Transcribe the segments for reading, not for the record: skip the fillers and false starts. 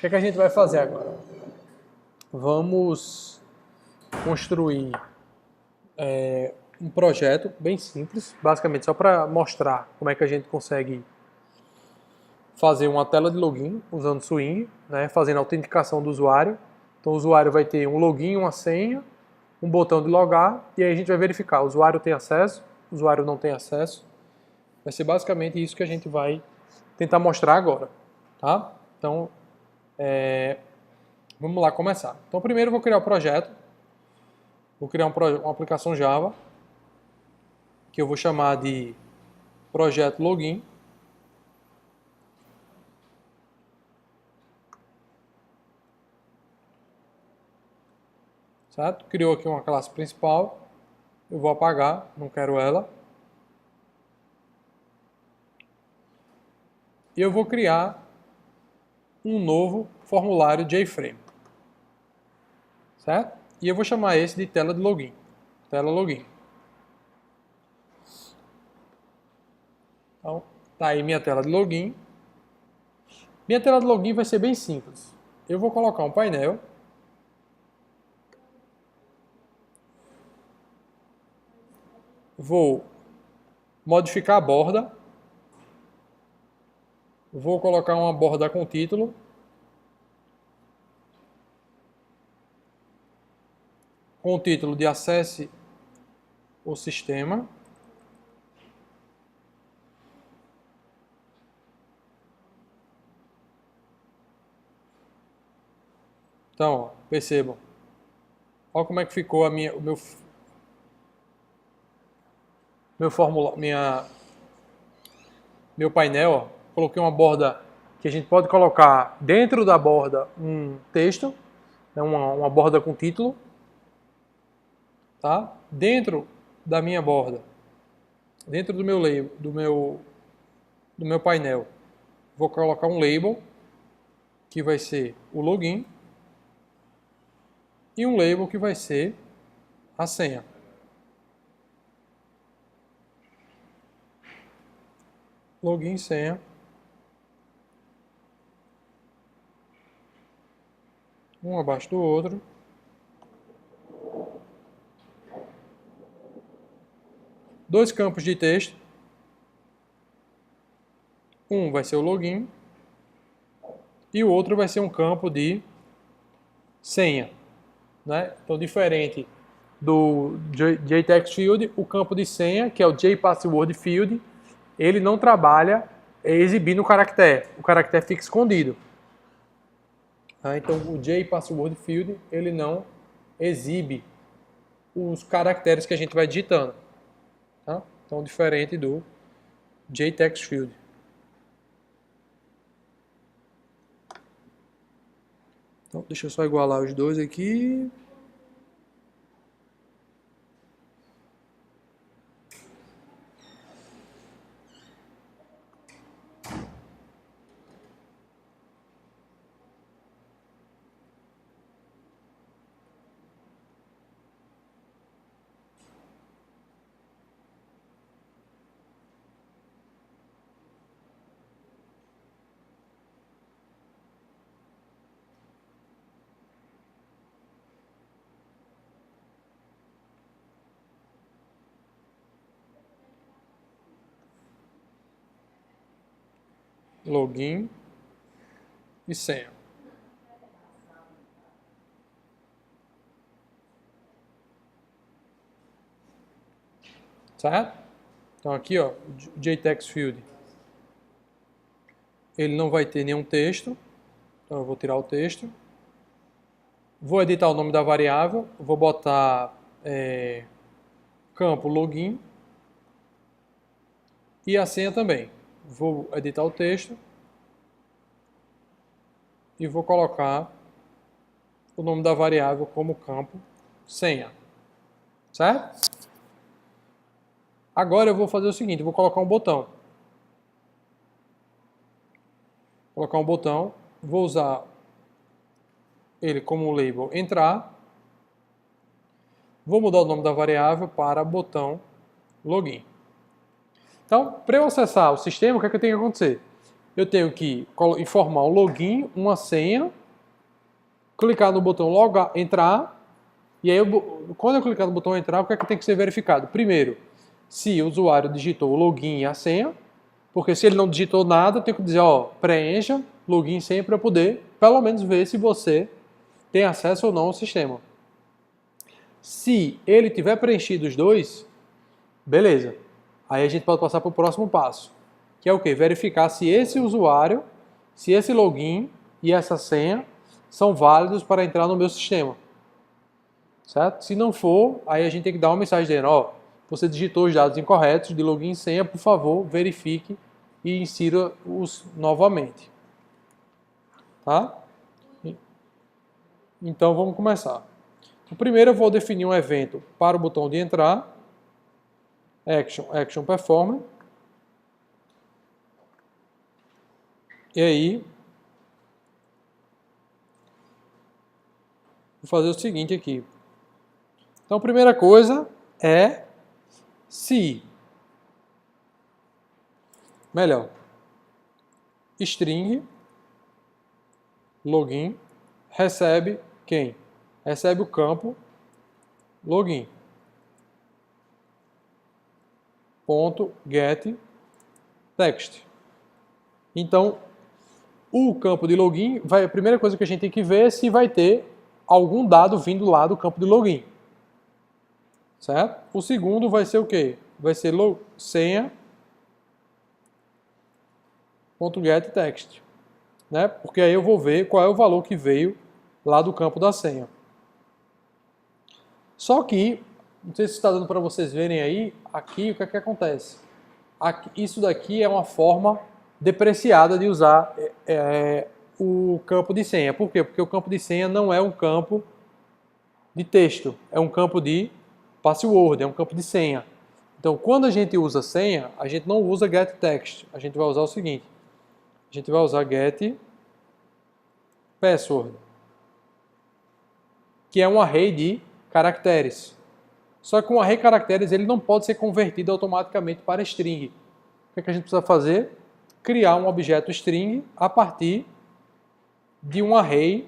que é que a gente vai fazer agora? Vamos construir um projeto bem simples, basicamente só para mostrar como é que a gente consegue fazer uma tela de login usando Swing, né, fazendo a autenticação do usuário. Então o usuário vai ter um login, uma senha, um botão de logar, e aí a gente vai verificar, o usuário tem acesso, o usuário não tem acesso. Vai ser basicamente isso que a gente vai tentar mostrar agora, tá? Então, vamos lá começar. Então primeiro eu vou criar o projeto, vou criar uma aplicação Java, que eu vou chamar de projeto login. Certo? Criou aqui uma classe principal, eu vou apagar, não quero ela. E eu vou criar um novo formulário JFrame. Certo? E eu vou chamar esse de tela de login. Tela login. Então, tá aí minha tela de login. Minha tela de login vai ser bem simples. Eu vou colocar um painel. Vou modificar a borda. Vou colocar uma borda com título. Com o título de acesse o sistema. Então, ó, percebam. Olha como é que ficou o meu painel. Ó. Coloquei uma borda que a gente pode colocar dentro da borda um texto, né, uma borda com título. Tá? Dentro da minha borda, dentro do meu label, do meu painel, vou colocar um label que vai ser o login e um label que vai ser a senha. Login, senha. Um abaixo do outro. Dois campos de texto. Um vai ser o login e o outro vai ser um campo de senha. Né? Então, diferente do JText Field, o campo de senha, que é o JPassword Field, ele não trabalha exibindo o caractere fica escondido. Então o JPassword Field ele não exibe os caracteres que a gente vai digitando. Tá? Então diferente do JText Field. Então deixa eu só igualar os dois aqui. Login e senha. Certo? Então aqui, ó, o JText Field ele não vai ter nenhum texto. Então eu vou tirar o texto. Vou editar o nome da variável. Vou botar campo login e a senha também. Vou editar o texto e vou colocar o nome da variável como campo senha. Certo? Agora eu vou fazer o seguinte, eu vou colocar um botão. Vou colocar um botão, vou usar ele como label entrar. Vou mudar o nome da variável para botão login. Então, para eu acessar o sistema, o que é que tem que acontecer? eu tenho que informar um login, uma senha, clicar no botão logar, entrar, e aí quando eu clicar no botão entrar, o que é que tem que ser verificado? Primeiro, se o usuário digitou o login e a senha, porque se ele não digitou nada, eu tenho que dizer, ó, preencha login e senha para eu poder, pelo menos, ver se você tem acesso ou não ao sistema. Se ele tiver preenchido os dois, beleza. Aí a gente pode passar para o próximo passo, que é o quê? Verificar se esse usuário, se esse login e essa senha são válidos para entrar no meu sistema. Certo? Se não for, aí a gente tem que dar uma mensagem dizendo, ó, você digitou os dados incorretos de login e senha, por favor, verifique e insira-os novamente. Tá? Então vamos começar. Primeiro eu vou definir um evento para o botão de entrar, action performer. E aí, vou fazer o seguinte aqui. Então a primeira coisa é se, melhor, string login recebe quem? Recebe o campo login. .get text. Então, o campo de login, a primeira coisa que a gente tem que ver é se vai ter algum dado vindo lá do campo de login. Certo? O segundo vai ser o quê? Vai ser senha.get text. Né? Porque aí eu vou ver qual é o valor que veio lá do campo da senha. Só que, não sei se está dando para vocês verem aí, aqui o que é que acontece? Isso daqui é uma forma depreciada de usar o campo de senha. Por quê? Porque o campo de senha não é um campo de texto, é um campo de password, é um campo de senha. Então, quando a gente usa senha, a gente não usa getText. A gente vai usar o seguinte, a gente vai usar getPassword, que é um array de caracteres. Só que um array de caracteres ele não pode ser convertido automaticamente para string. O que é que a gente precisa fazer? Criar um objeto string a partir de um array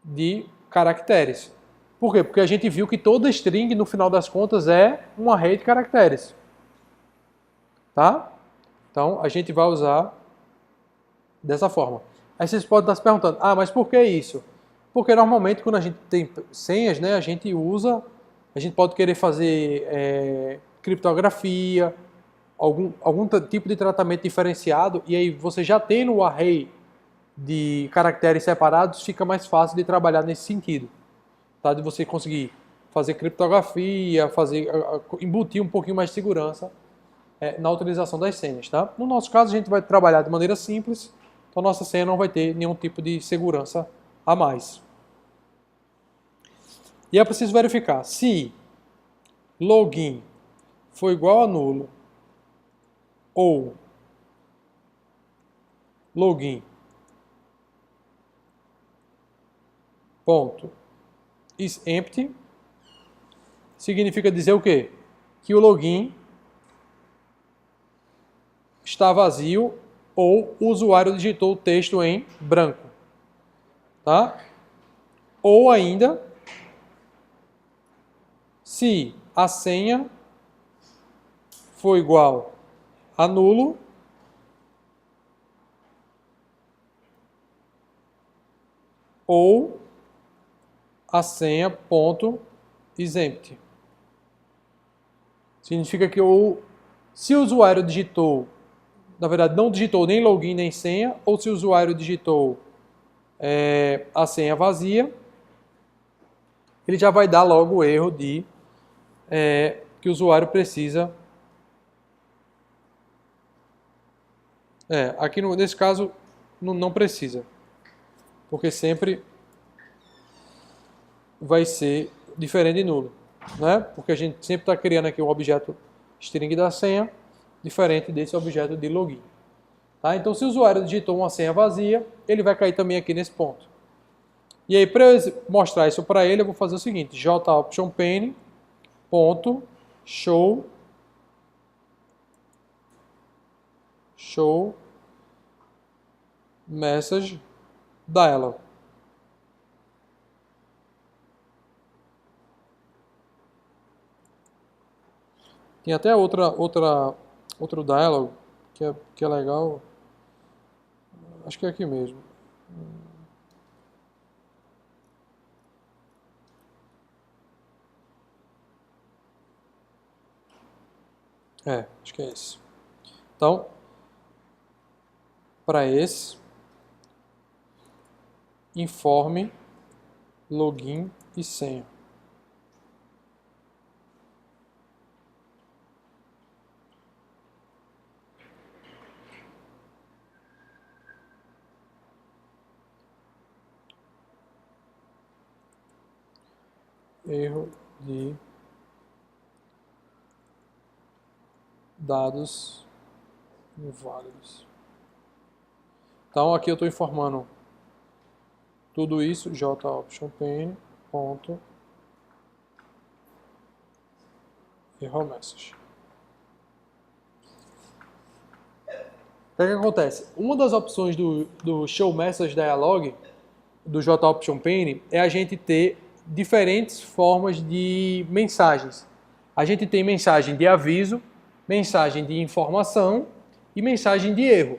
de caracteres. Por quê? Porque a gente viu que toda string, no final das contas, é um array de caracteres. Tá? Então, a gente vai usar dessa forma. Aí vocês podem estar se perguntando, mas por que isso? Porque normalmente quando a gente tem senhas, né, a gente pode querer fazer criptografia, algum tipo de tratamento diferenciado, e aí você já tem no array de caracteres separados, fica mais fácil de trabalhar nesse sentido. Tá? De você conseguir fazer criptografia, embutir um pouquinho mais de segurança na utilização das senhas. Tá? No nosso caso, a gente vai trabalhar de maneira simples, então nossa senha não vai ter nenhum tipo de segurança a mais. E é preciso verificar se login for igual a nulo ou login ponto is empty significa dizer o quê? Que o login está vazio ou o usuário digitou o texto em branco. Tá? Ou ainda, se a senha for igual a nulo ou a senha ponto is empty. Significa que se o usuário digitou, na verdade não digitou nem login nem senha, ou se o usuário digitou a senha vazia, ele já vai dar logo o erro de que o usuário precisa. Aqui nesse caso não precisa, porque sempre vai ser diferente de nulo, né? Porque a gente sempre está criando aqui um objeto string da senha, diferente desse objeto de login. Tá? Então, se o usuário digitou uma senha vazia, ele vai cair também aqui nesse ponto. E aí, para eu mostrar isso para ele, eu vou fazer o seguinte, joptionPane ponto show message dialog. Tem até outro dialog que é legal. Acho que é aqui mesmo. Acho que é esse. Então, para esse, informe login e senha. Erro de dados inválidos. Então aqui eu estou informando tudo isso, joptionPane, ponto, error message. O que acontece? Uma das opções do show message dialog do joptionPane é a gente ter diferentes formas de mensagens. A gente tem mensagem de aviso, mensagem de informação e mensagem de erro.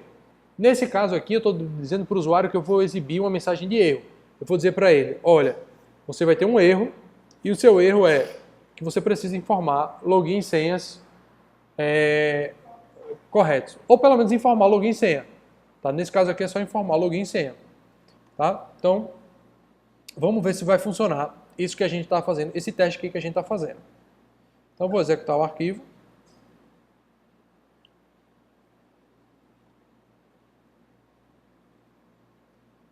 Nesse caso aqui, eu estou dizendo para o usuário que eu vou exibir uma mensagem de erro. Eu vou dizer para ele, olha, você vai ter um erro e o seu erro é que você precisa informar login e senhas corretos. Ou pelo menos informar login e senha. Tá? Nesse caso aqui é só informar login e senha. Tá? Então, vamos ver se vai funcionar isso que a gente está fazendo, esse teste aqui que a gente está fazendo. Então, eu vou executar o arquivo.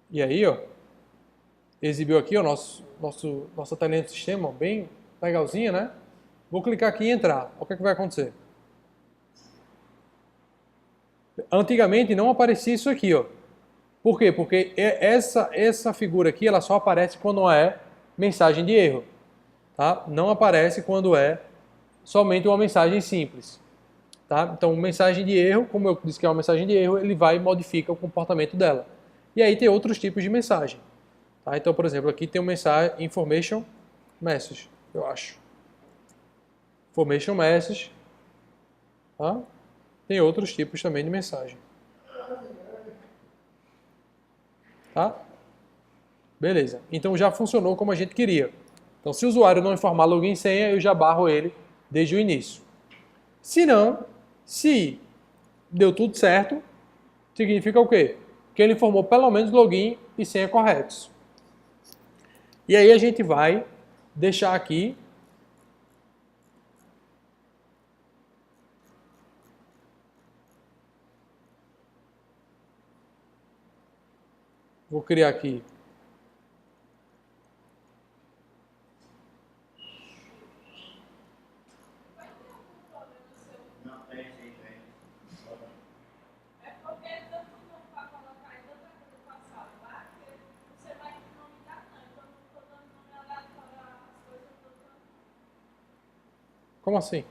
E aí, ó, exibiu aqui o nossa telinha do sistema, ó, bem legalzinha, né? Vou clicar aqui e entrar. O que é que vai acontecer? Antigamente não aparecia isso aqui, ó. Por quê? Porque essa figura aqui, ela só aparece quando é mensagem de erro, tá? Não aparece quando é somente uma mensagem simples, tá? Então, mensagem de erro, como eu disse que é uma mensagem de erro, ele vai e modifica o comportamento dela. E aí tem outros tipos de mensagem, tá? Então, por exemplo, aqui tem uma mensagem information message, eu acho. Information message, tá? Tem outros tipos também de mensagem. Tá? Beleza. Então já funcionou como a gente queria. Então se o usuário não informar login e senha, eu já barro ele desde o início. Se não, se deu tudo certo, significa o quê? Que ele informou pelo menos login e senha corretos. E aí a gente vai deixar aqui vou criar aqui como assim?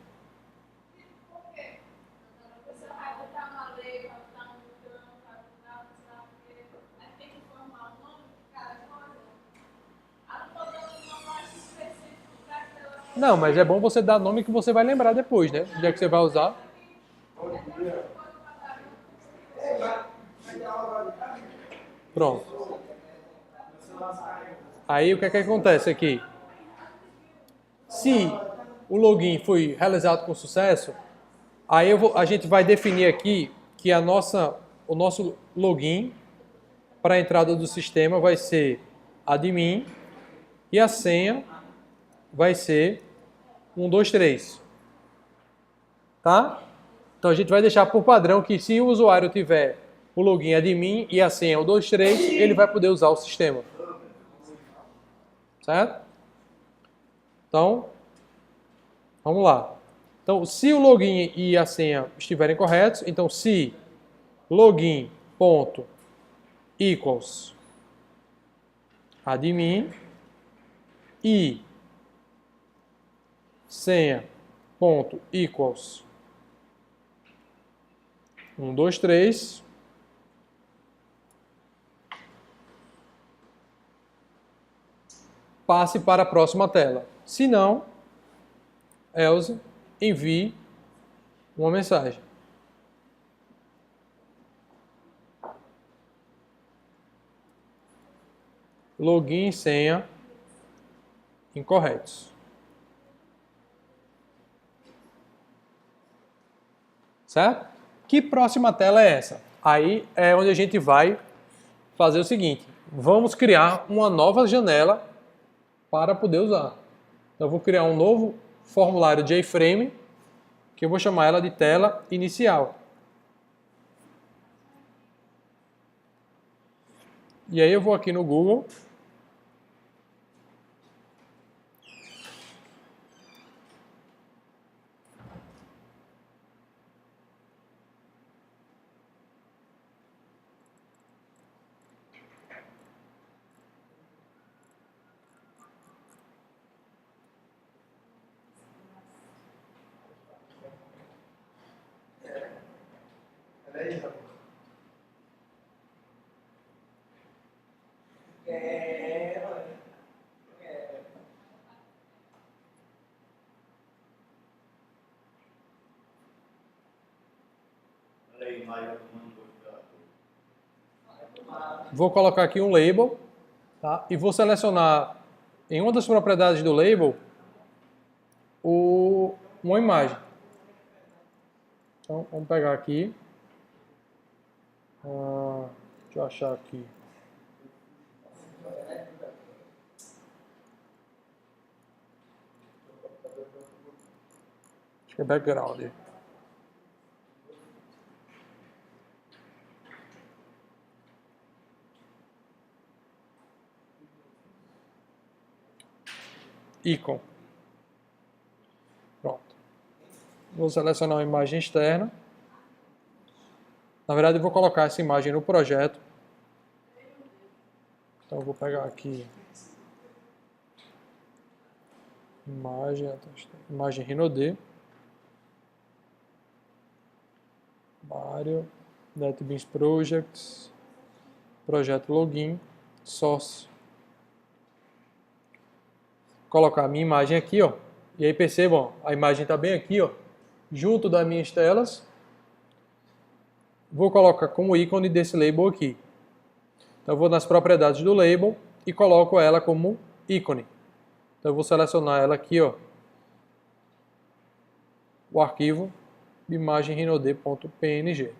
Não, mas é bom você dar nome que você vai lembrar depois, né? Já que você vai usar. Pronto. Aí o que é que acontece aqui? Se o login foi realizado com sucesso, aí a gente vai definir aqui que o nosso login para a entrada do sistema vai ser admin e a senha vai ser 123. Tá? Então a gente vai deixar por padrão que se o usuário tiver o login admin e a senha 123, ele vai poder usar o sistema. Certo? Então, vamos lá. Então, se o login e a senha estiverem corretos, então se login ponto equals admin e senha ponto equals 123, passe para a próxima tela. Se não, else envie uma mensagem. Login e senha incorretos. Certo? Que próxima tela é essa? Aí é onde a gente vai fazer o seguinte. Vamos criar uma nova janela para poder usar. Eu vou criar um novo formulário JFrame, que eu vou chamar ela de tela inicial. E aí eu vou aqui no Google. Vou colocar aqui um label, tá? E vou selecionar em uma das propriedades do label uma imagem. Então, vamos pegar aqui. Deixa eu achar aqui. Acho que é background. Icon. Pronto. Vou selecionar uma imagem externa. Na verdade, eu vou colocar essa imagem no projeto. Então, eu vou pegar aqui imagem Rhino-D. Mario, NetBeans Projects, projeto login, source. Colocar a minha imagem aqui, ó. E aí percebam, a imagem está bem aqui, ó, junto das minhas telas. Vou colocar como ícone desse label aqui. Então eu vou nas propriedades do label e coloco ela como ícone. Então eu vou selecionar ela aqui, ó, o arquivo imagem rhino-d.png.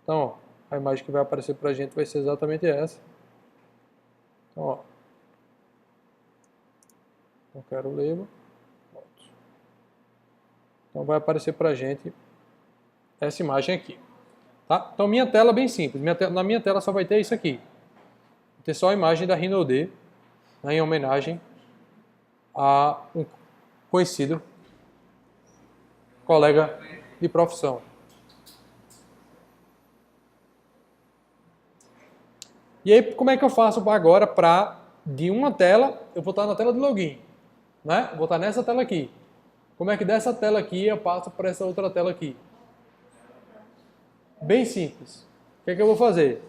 Então, ó, a imagem que vai aparecer para a gente vai ser exatamente essa. Então, ó, não quero o label. Pronto. Então vai aparecer para a gente essa imagem aqui. Tá? Então minha tela é bem simples. Na minha tela só vai ter isso aqui. Vai ter só a imagem da Rhino-D, né, em homenagem a um conhecido colega de profissão. E aí, como é que eu faço agora para, de uma tela, eu vou estar na tela de login, né? Vou estar nessa tela aqui. Como é que dessa tela aqui eu passo para essa outra tela aqui? Bem simples. O que é que eu vou fazer?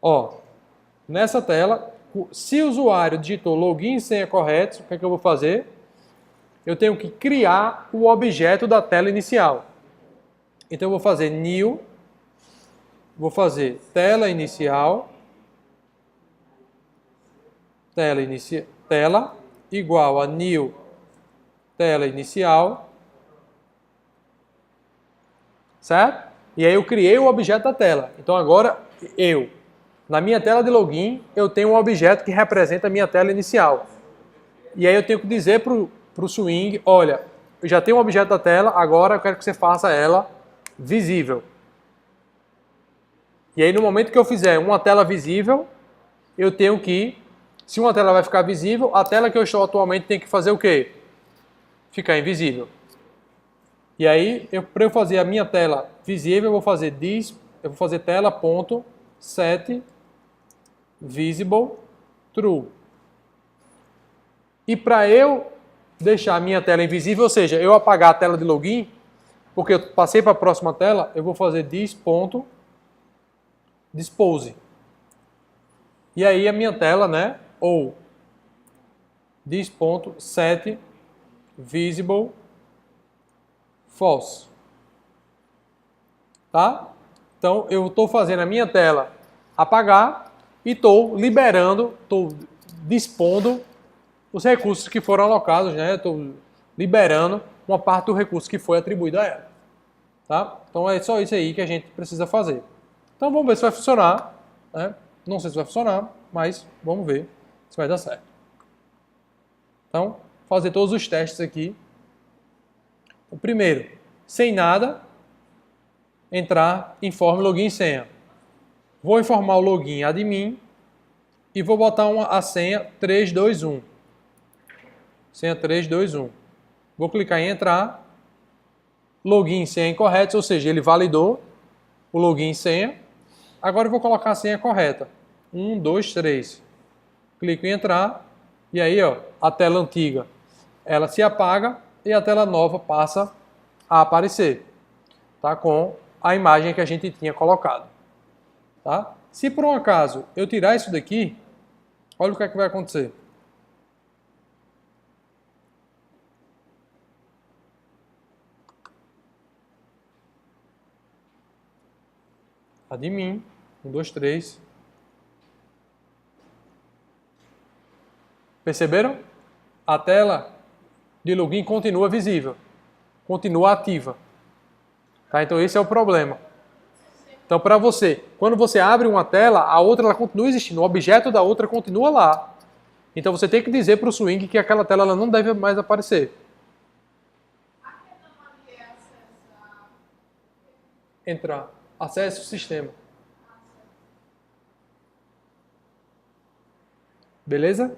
Ó, nessa tela, se o usuário digitou login e senha corretos, o que é que eu vou fazer? Eu tenho que criar o objeto da tela inicial. Então eu vou fazer new, vou fazer tela inicial, tela igual a new tela inicial, certo? E aí eu criei o objeto da tela. Então agora na minha tela de login, eu tenho um objeto que representa a minha tela inicial. E aí eu tenho que dizer para o Swing, olha, eu já tenho um objeto da tela, agora eu quero que você faça ela visível. E aí no momento que eu fizer uma tela visível, eu tenho que, se uma tela vai ficar visível, a tela que eu estou atualmente tem que fazer o quê? Ficar invisível. E aí, para eu fazer a minha tela visível, eu vou fazer tela.set visible true. E para eu deixar a minha tela invisível, ou seja, eu apagar a tela de login, porque eu passei para a próxima tela, eu vou fazer this.dispose. E aí a minha tela, né, ou this.set visible false. Tá? Então, eu estou fazendo a minha tela apagar e estou liberando, estou dispondo os recursos que foram alocados, né? Estou liberando uma parte do recurso que foi atribuído a ela. Tá? Então, é só isso aí que a gente precisa fazer. Então, vamos ver se vai funcionar. Né? Não sei se vai funcionar, mas vamos ver se vai dar certo. Então, fazer todos os testes aqui. O primeiro, sem nada, entrar, informe login e senha. Vou informar o login admin e vou botar a senha 321. Senha 321. Vou clicar em entrar. Login e senha incorretos, ou seja, ele validou o login e senha. Agora eu vou colocar a senha correta. 1, 2, 3. Clico em entrar. E aí, ó, a tela antiga ela se apaga e a tela nova passa a aparecer. Tá? Com a imagem que a gente tinha colocado. Tá? Se por um acaso eu tirar isso daqui, olha o que é que vai acontecer. Admin, 1, 2, 3. Perceberam? A tela de login continua visível, continua ativa. Tá? Então esse é o problema. Então para você, quando você abre uma tela, a outra ela continua existindo, o objeto da outra continua lá. Então você tem que dizer para o swing que aquela tela ela não deve mais aparecer. Entrar. Acesse o sistema. Beleza?